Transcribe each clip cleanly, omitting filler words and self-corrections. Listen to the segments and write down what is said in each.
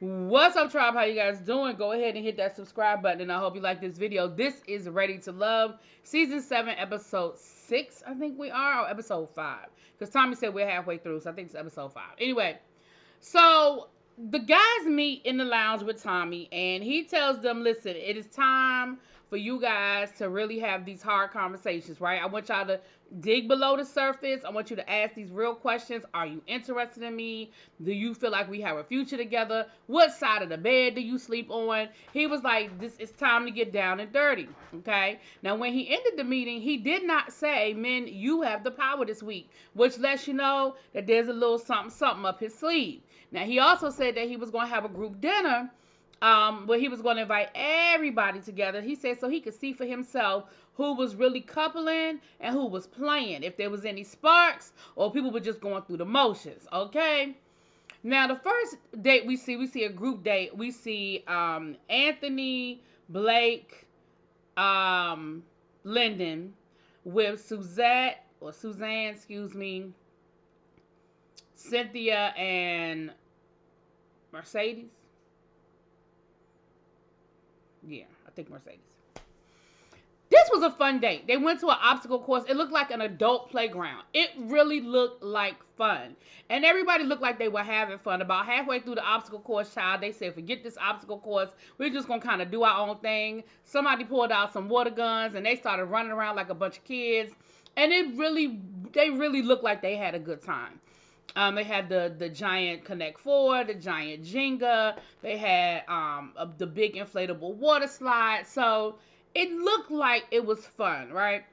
What's up, tribe? How you guys doing? Go ahead and hit that subscribe button, and I hope you like this video. This is Ready to Love, Season 7, Episode 6, I think we are, or Episode 5. Because Tommy said we're halfway through, so I think it's Episode 5. Anyway, so the guys meet in the lounge with Tommy, and he tells them, listen, it is time for you guys to really have these hard conversations, right? I want y'all to dig below the surface. I want you to ask these real questions. Are you interested in me? Do you feel like we have a future together? What side of the bed do you sleep on? He was like, this is time to get down and dirty, okay? Now, when he ended the meeting, he did not say, men, you have the power this week, which lets you know that there's a little something up his sleeve. Now, he also said that he was going to have a group dinner where he was going to invite everybody together. He said so he could see for himself who was really coupling and who was playing, if there was any sparks or people were just going through the motions, okay? Now, the first date we see a group date. We see Anthony, Blake, Lyndon with Suzanne, excuse me, Cynthia, and Mercedes. Yeah, I think Mercedes. This was a fun date. They went to an obstacle course. It looked like an adult playground. It really looked like fun. And everybody looked like they were having fun. About halfway through the obstacle course, child, they said, forget this obstacle course. We're just going to kind of do our own thing. Somebody pulled out some water guns, and they started running around like a bunch of kids. And they really looked like they had a good time. They had the giant Connect Four, the giant Jenga. They had the big inflatable water slide. So it looked like it was fun, right?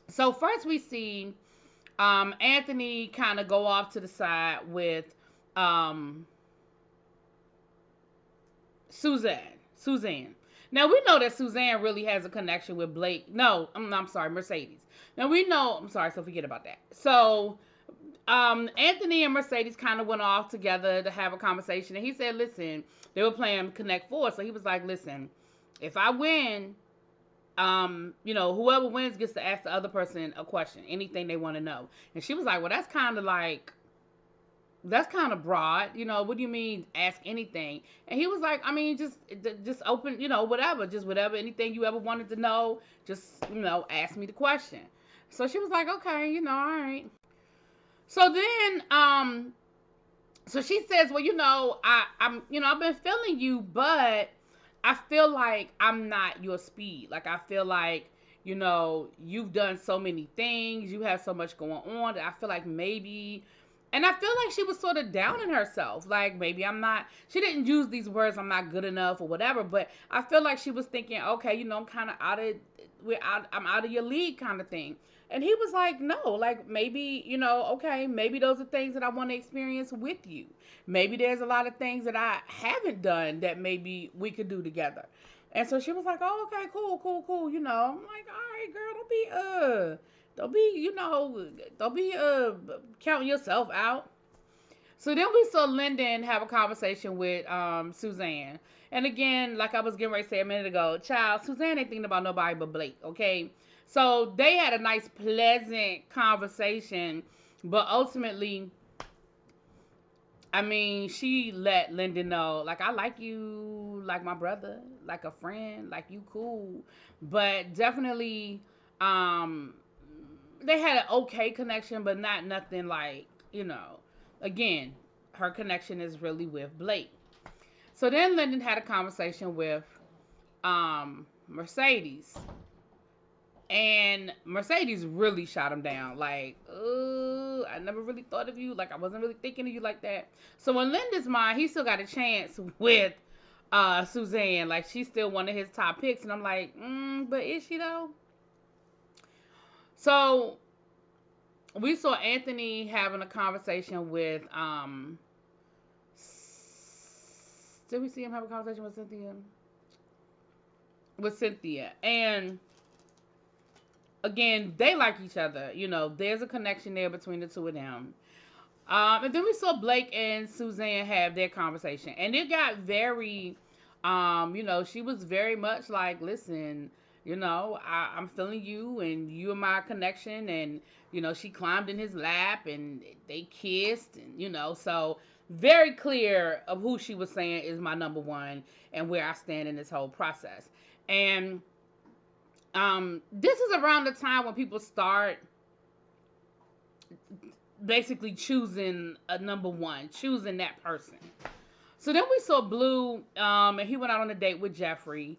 So first we see Anthony kind of go off to the side with Suzanne. Now we know that Suzanne really has a connection with Blake. No, I'm sorry, Mercedes. Now we know, I'm sorry, so forget about that. So Anthony and Mercedes kind of went off together to have a conversation, and he said, listen, they were playing Connect Four, so he was like, listen, if I win, whoever wins gets to ask the other person a question, anything they want to know. And she was like, well, that's kind of broad. What do you mean ask anything? And he was like, I mean, just open, whatever, anything you ever wanted to know, just, ask me the question. So she was like, okay, all right. So then, so she says, well, I've been feeling you, but I feel like I'm not your speed. Like, I feel like, you've done so many things. You have so much going on that I feel like maybe, and I feel like she was sort of down in herself. Like, maybe she didn't use these words, I'm not good enough or whatever, but I feel like she was thinking, okay, I'm kind of I'm out of your league kind of thing. And he was like, no, like maybe, okay, maybe those are things that I want to experience with you. Maybe there's a lot of things that I haven't done that maybe we could do together. And so she was like, oh, okay, cool. I'm like, all right, girl, don't be counting yourself out. So then we saw Lyndon have a conversation with Suzanne. And again, like I was getting ready to say a minute ago, child, Suzanne ain't thinking about nobody but Blake, okay? So they had a nice, pleasant conversation, but ultimately, I mean, she let Lyndon know, like, I like you like my brother, like a friend, like you cool. But definitely, they had an okay connection, but not nothing like, again, her connection is really with Blake. So then Lyndon had a conversation with Mercedes. And Mercedes really shot him down. Like, I never really thought of you. Like, I wasn't really thinking of you like that. So in Lyndon's mind, he still got a chance with Suzanne. Like, she's still one of his top picks. And I'm like, but is she though? So we saw Anthony having a conversation with, did we see him have a conversation with Cynthia? With Cynthia. And again, they like each other. There's a connection there between the two of them. And then we saw Blake and Suzanne have their conversation. And it got very, she was very much like, listen, I'm feeling you and you are my connection. And, she climbed in his lap and they kissed. And, so very clear of who she was saying is my number one and where I stand in this whole process. And this is around the time when people start basically choosing a number one, choosing that person. So then we saw Blue, and he went out on a date with Jeffrey.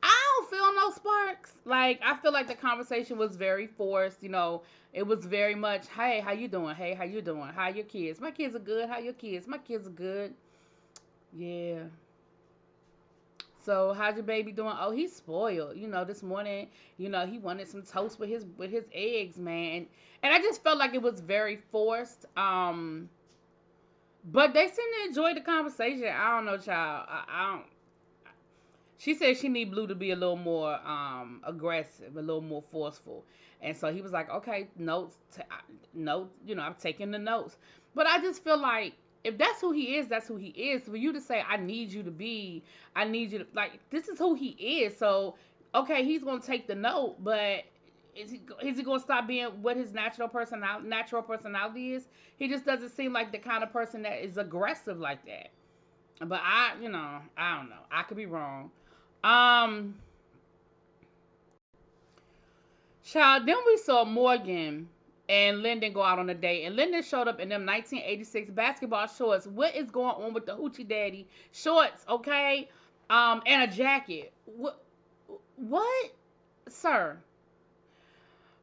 I don't feel no sparks. Like, I feel like the conversation was very forced. It was very much, hey, how you doing? Hey, how you doing? How your kids? My kids are good. How your kids? My kids are good. Yeah. So how's your baby doing? Oh, he's spoiled. This morning, he wanted some toast with his eggs, man. And I just felt like it was very forced. But they seem to enjoy the conversation. I don't know, child. I don't. She said she need Blue to be a little more aggressive, a little more forceful. And so he was like, okay, notes, notes. I'm taking the notes. But I just feel like if that's who he is, that's who he is. For you to say, I need you to, like, this is who he is. So, okay, he's going to take the note, but is he going to stop being what his natural personality is? He just doesn't seem like the kind of person that is aggressive like that. But I don't know. I could be wrong. Um, Child, then we saw Morgan and Lyndon go out on a date, and Lyndon showed up in them 1986 basketball shorts. What is going on with the hoochie daddy shorts? Okay, and a jacket. What, sir?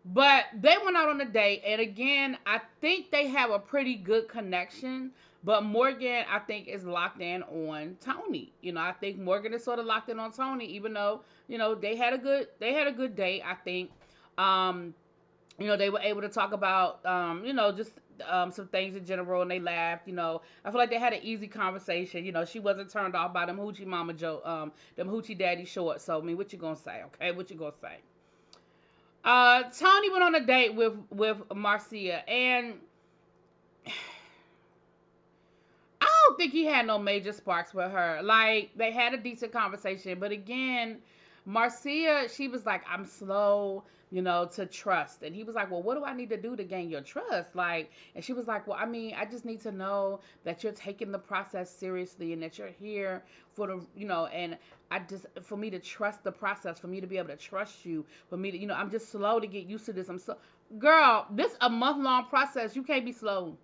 But they went out on a date, and again, I think they have a pretty good connection. But Morgan, I think, is locked in on Tony. I think Morgan is sort of locked in on Tony, even though they had a good date. I think, they were able to talk about, just some things in general, and they laughed. I feel like they had an easy conversation. She wasn't turned off by them hoochie mama joke, them hoochie daddy shorts. So I mean, what you gonna say? Okay, what you gonna say? Tony went on a date with Marcia, and I don't think he had no major sparks with her. Like, they had a decent conversation, but again, Marcia, she was like, I'm slow, to trust. And he was like, well, what do I need to do to gain your trust? Like, and she was like, well, I mean, I just need to know that you're taking the process seriously and that you're here for and for me to trust the process, for me to be able to trust you, for me to, I'm just slow to get used to this. Girl, this a month-long process. You can't be slow.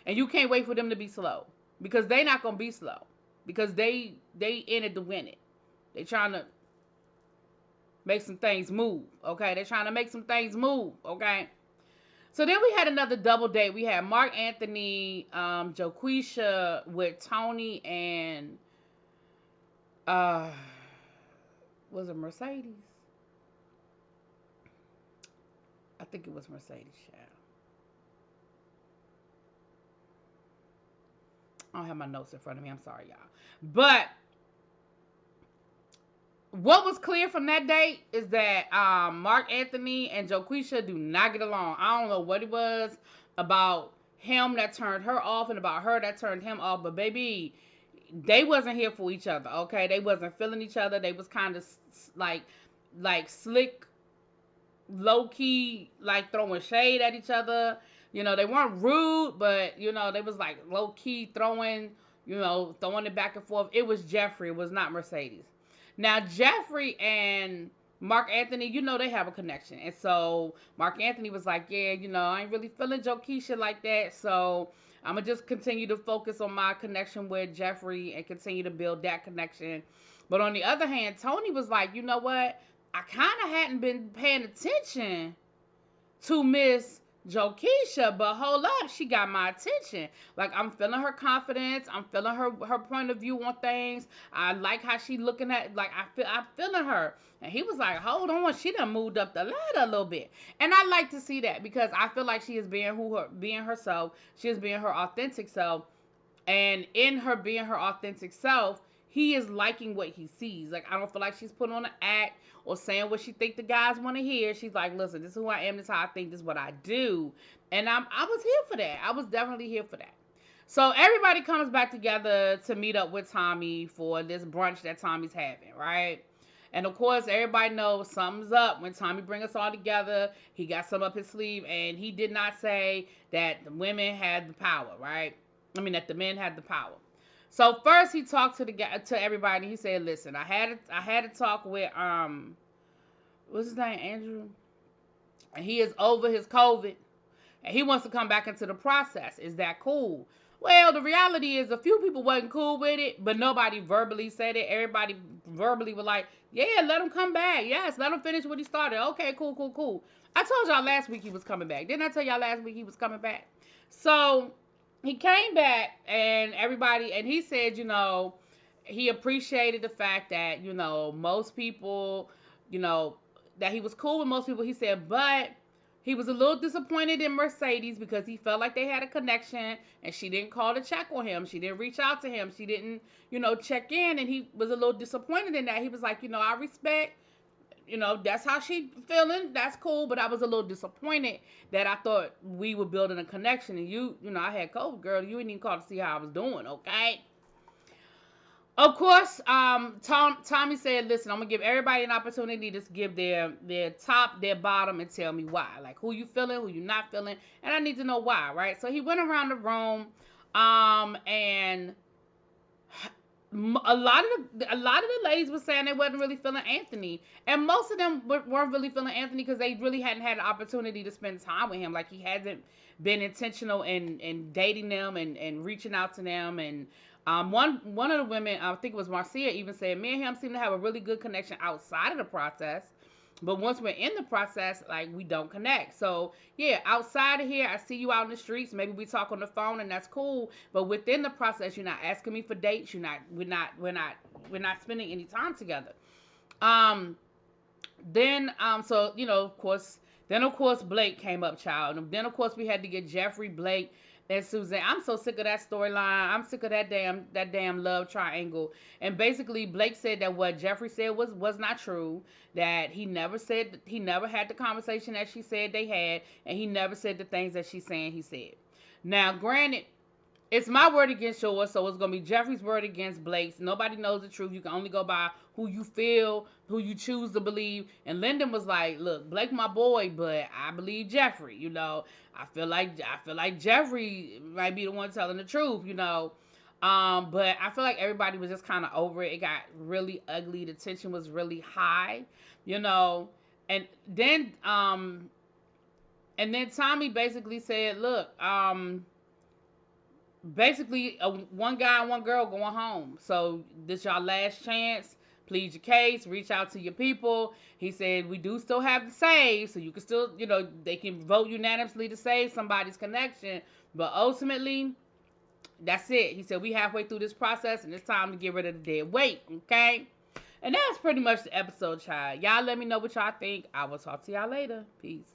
And you can't wait for them to be slow. Because they not going to be slow. Because they in it to win it. They trying to make some things move. Okay? They trying to make some things move. Okay? So then we had another double date. We had Mark Anthony, Joquisha with Tony and was it Mercedes? I think it was Mercedes, child. I don't have my notes in front of me. I'm sorry, y'all. But what was clear from that date is that Mark Anthony and Joquisha do not get along. I don't know what it was about him that turned her off and about her that turned him off. But baby, they wasn't here for each other. Okay, they wasn't feeling each other. They was kind of like slick, low key, like throwing shade at each other. They weren't rude, but, they was like low key throwing it back and forth. It was Jeffrey. It was not Mercedes. Now, Jeffrey and Mark Anthony, they have a connection. And so Mark Anthony was like, yeah, I ain't really feeling Joquisha like that. So I'm going to just continue to focus on my connection with Jeffrey and continue to build that connection. But on the other hand, Tony was like, you know what? I kind of hadn't been paying attention to Miss Joquisha, but hold up, she got my attention. Like, I'm feeling her confidence. I'm feeling her point of view on things. I like how she looking at, like, I'm feeling her. And he was like, hold on, she done moved up the ladder a little bit. And I like to see that because I feel like she is being herself. She is being her authentic self. And in her being her authentic self, he is liking what he sees. Like, I don't feel like she's putting on an act or saying what she think the guys want to hear. She's like, listen, this is who I am. This is how I think. This is what I do. And I was here for that. I was definitely here for that. So everybody comes back together to meet up with Tommy for this brunch that Tommy's having, right? And of course, everybody knows something's up when Tommy brings us all together. He got some up his sleeve, and he did not say that the women had the power, right? I mean, that the men had the power. So first he talked to the guy, to everybody. He said, "Listen, I had a talk with what's his name, Andrew, and he is over his COVID, and he wants to come back into the process. Is that cool?" Well, the reality is a few people wasn't cool with it, but nobody verbally said it. Everybody verbally was like, "Yeah, let him come back. Yes, let him finish what he started. Okay, cool, cool, cool." I told y'all last week he was coming back. Didn't I tell y'all last week he was coming back? So he came back, and everybody, and he said, he appreciated the fact that, most people, you know, that he was cool with most people. He said, but he was a little disappointed in Mercedes because he felt like they had a connection and she didn't call to check on him. She didn't reach out to him. She didn't, check in, and he was a little disappointed in that. He was like, I respect, that's how she feeling. That's cool. But I was a little disappointed that I thought we were building a connection, and I had COVID, girl. You didn't even call to see how I was doing, okay? Of course, Tommy said, "Listen, I'm gonna give everybody an opportunity to give their top, their bottom, and tell me why. Like, who you feeling, who you not feeling, and I need to know why, right?" So he went around the room, and a lot of the ladies were saying they wasn't really feeling Anthony, and most of them weren't really feeling Anthony because they really hadn't had an opportunity to spend time with him. Like, he hasn't been intentional in dating them and reaching out to them. And one of the women, I think it was Marcia, even said, "Me and him seem to have a really good connection outside of the process, but once we're in the process, like, we don't connect." So yeah, outside of here, I see you out in the streets. Maybe we talk on the phone, and that's cool. But within the process, you're not asking me for dates. We're not spending any time together. So of course Blake came up, child. And then of course we had to get Jeffrey, Blake, and Suzanne. I'm so sick of that storyline. I'm sick of that damn love triangle. And basically Blake said that what Jeffrey said was not true. That he never had the conversation that she said they had, and he never said the things that she's saying he said. Now, granted, it's my word against yours, so it's going to be Jeffrey's word against Blake's. Nobody knows the truth. You can only go by who you feel, who you choose to believe. And Lyndon was like, "Look, Blake my boy, but I believe Jeffrey, I feel like Jeffrey might be the one telling the truth, But I feel like everybody was just kind of over it. It got really ugly. The tension was really high, And then Tommy basically said, "Look, basically one guy and one girl going home. So this y'all last chance. Plead your case. Reach out to your people." He said, "We do still have to save, so you can still, they can vote unanimously to save somebody's connection. But ultimately, that's it." He said, "We halfway through this process, and it's time to get rid of the dead weight." Okay? And that's pretty much the episode, child. Y'all let me know what y'all think. I will talk to y'all later. Peace.